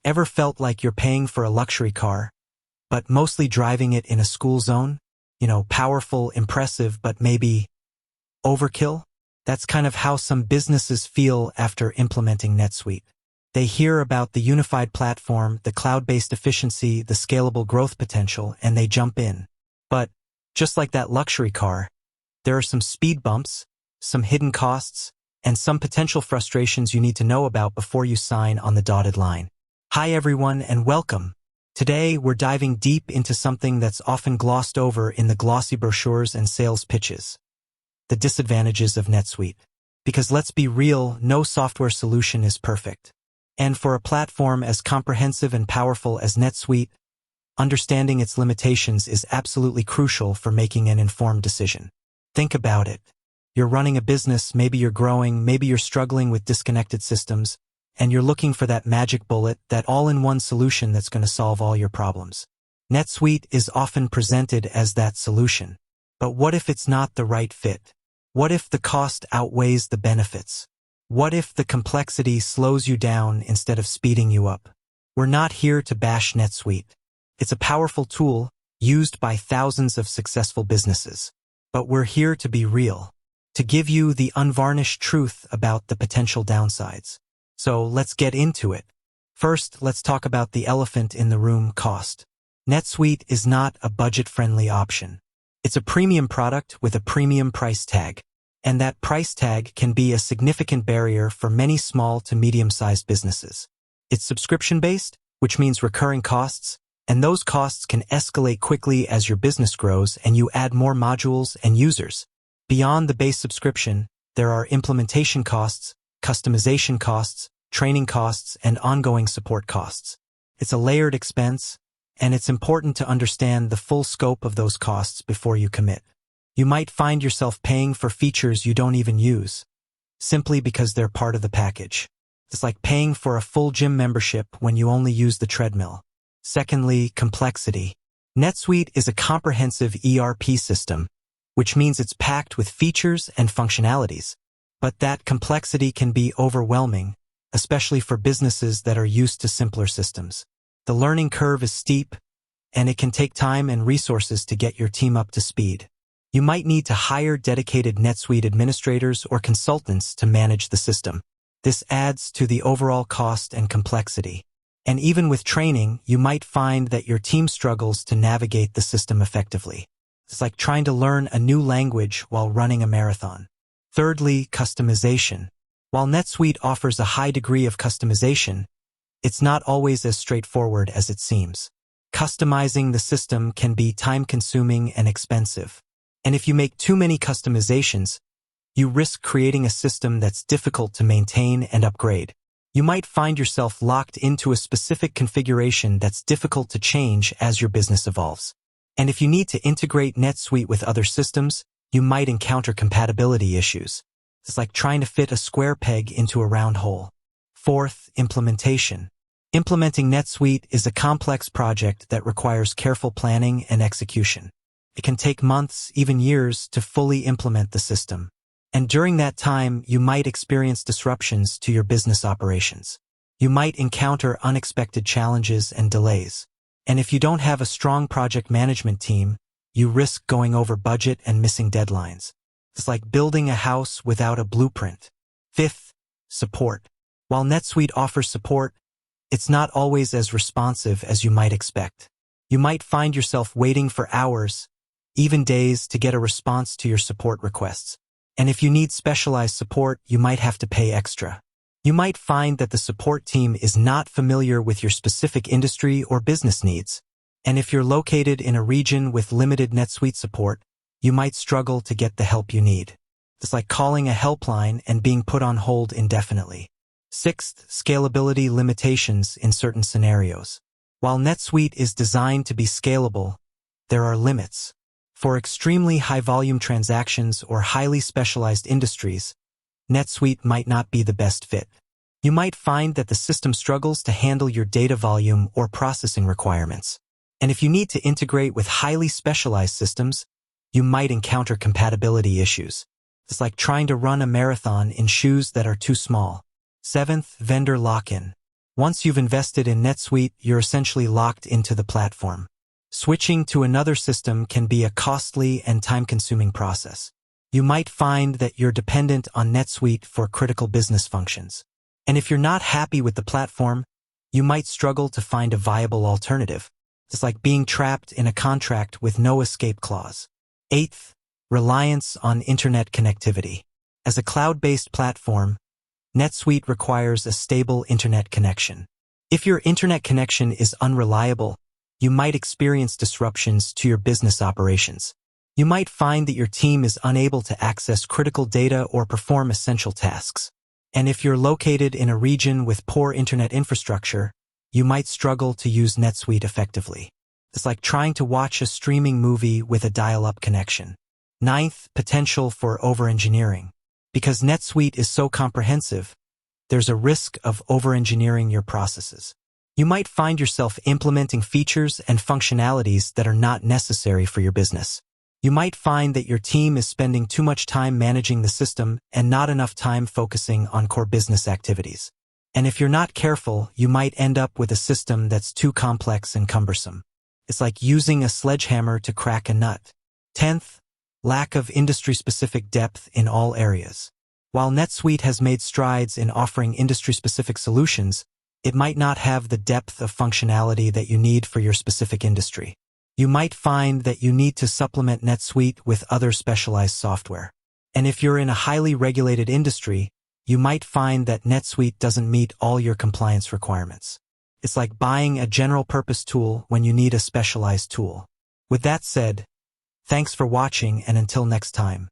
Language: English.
Ever felt like you're paying for a luxury car, but mostly driving it in a school zone? Powerful, impressive, but maybe overkill? That's kind of how some businesses feel after implementing NetSuite. They hear about the unified platform, the cloud-based efficiency, the scalable growth potential, and they jump in. But, just like that luxury car, there are some speed bumps, some hidden costs, and some potential frustrations you need to know about before you sign on the dotted line. Hi everyone and welcome. Today we're diving deep into something that's often glossed over in the glossy brochures and sales pitches. The disadvantages of NetSuite. Because let's be real, no software solution is perfect. And for a platform as comprehensive and powerful as NetSuite, understanding its limitations is absolutely crucial for making an informed decision. Think about it. You're running a business, maybe you're growing, maybe you're struggling with disconnected systems, and you're looking for that magic bullet, that all-in-one solution that's going to solve all your problems. NetSuite is often presented as that solution. But what if it's not the right fit? What if the cost outweighs the benefits? What if the complexity slows you down instead of speeding you up? We're not here to bash NetSuite. It's a powerful tool used by thousands of successful businesses. But we're here to be real, to give you the unvarnished truth about the potential downsides. So let's get into it. First, let's talk about the elephant in the room: cost. NetSuite is not a budget-friendly option. It's a premium product with a premium price tag, and that price tag can be a significant barrier for many small to medium-sized businesses. It's subscription-based, which means recurring costs, and those costs can escalate quickly as your business grows and you add more modules and users. Beyond the base subscription, there are implementation costs, customization costs, training costs, and ongoing support costs. It's a layered expense, and it's important to understand the full scope of those costs before you commit. You might find yourself paying for features you don't even use, simply because they're part of the package. It's like paying for a full gym membership when you only use the treadmill. Secondly, complexity. NetSuite is a comprehensive ERP system, which means it's packed with features and functionalities. But that complexity can be overwhelming, especially for businesses that are used to simpler systems. The learning curve is steep, and it can take time and resources to get your team up to speed. You might need to hire dedicated NetSuite administrators or consultants to manage the system. This adds to the overall cost and complexity. And even with training, you might find that your team struggles to navigate the system effectively. It's like trying to learn a new language while running a marathon. Thirdly, customization. While NetSuite offers a high degree of customization, it's not always as straightforward as it seems. Customizing the system can be time-consuming and expensive. And if you make too many customizations, you risk creating a system that's difficult to maintain and upgrade. You might find yourself locked into a specific configuration that's difficult to change as your business evolves. And if you need to integrate NetSuite with other systems, you might encounter compatibility issues. It's like trying to fit a square peg into a round hole. Fourth, implementation. Implementing NetSuite is a complex project that requires careful planning and execution. It can take months, even years, to fully implement the system. And during that time, you might experience disruptions to your business operations. You might encounter unexpected challenges and delays. And if you don't have a strong project management team, you risk going over budget and missing deadlines. It's like building a house without a blueprint. Fifth, support. While NetSuite offers support, it's not always as responsive as you might expect. You might find yourself waiting for hours, even days, to get a response to your support requests. And if you need specialized support, you might have to pay extra. You might find that the support team is not familiar with your specific industry or business needs. And if you're located in a region with limited NetSuite support, you might struggle to get the help you need. It's like calling a helpline and being put on hold indefinitely. Sixth, scalability limitations in certain scenarios. While NetSuite is designed to be scalable, there are limits. For extremely high-volume transactions or highly specialized industries, NetSuite might not be the best fit. You might find that the system struggles to handle your data volume or processing requirements. And if you need to integrate with highly specialized systems, you might encounter compatibility issues. It's like trying to run a marathon in shoes that are too small. Seventh, vendor lock-in. Once you've invested in NetSuite, you're essentially locked into the platform. Switching to another system can be a costly and time-consuming process. You might find that you're dependent on NetSuite for critical business functions. And if you're not happy with the platform, you might struggle to find a viable alternative. It's like being trapped in a contract with no escape clause. Eighth, reliance on internet connectivity. As a cloud-based platform, NetSuite requires a stable internet connection. If your internet connection is unreliable, you might experience disruptions to your business operations. You might find that your team is unable to access critical data or perform essential tasks. And if you're located in a region with poor internet infrastructure, you might struggle to use NetSuite effectively. It's like trying to watch a streaming movie with a dial-up connection. Ninth, potential for over-engineering. Because NetSuite is so comprehensive, there's a risk of over-engineering your processes. You might find yourself implementing features and functionalities that are not necessary for your business. You might find that your team is spending too much time managing the system and not enough time focusing on core business activities. And if you're not careful, you might end up with a system that's too complex and cumbersome. It's like using a sledgehammer to crack a nut. 10th, lack of industry-specific depth in all areas. While NetSuite has made strides in offering industry-specific solutions, it might not have the depth of functionality that you need for your specific industry. You might find that you need to supplement NetSuite with other specialized software. And if you're in a highly regulated industry, you might find that NetSuite doesn't meet all your compliance requirements. It's like buying a general-purpose tool when you need a specialized tool. With that said, thanks for watching, and until next time.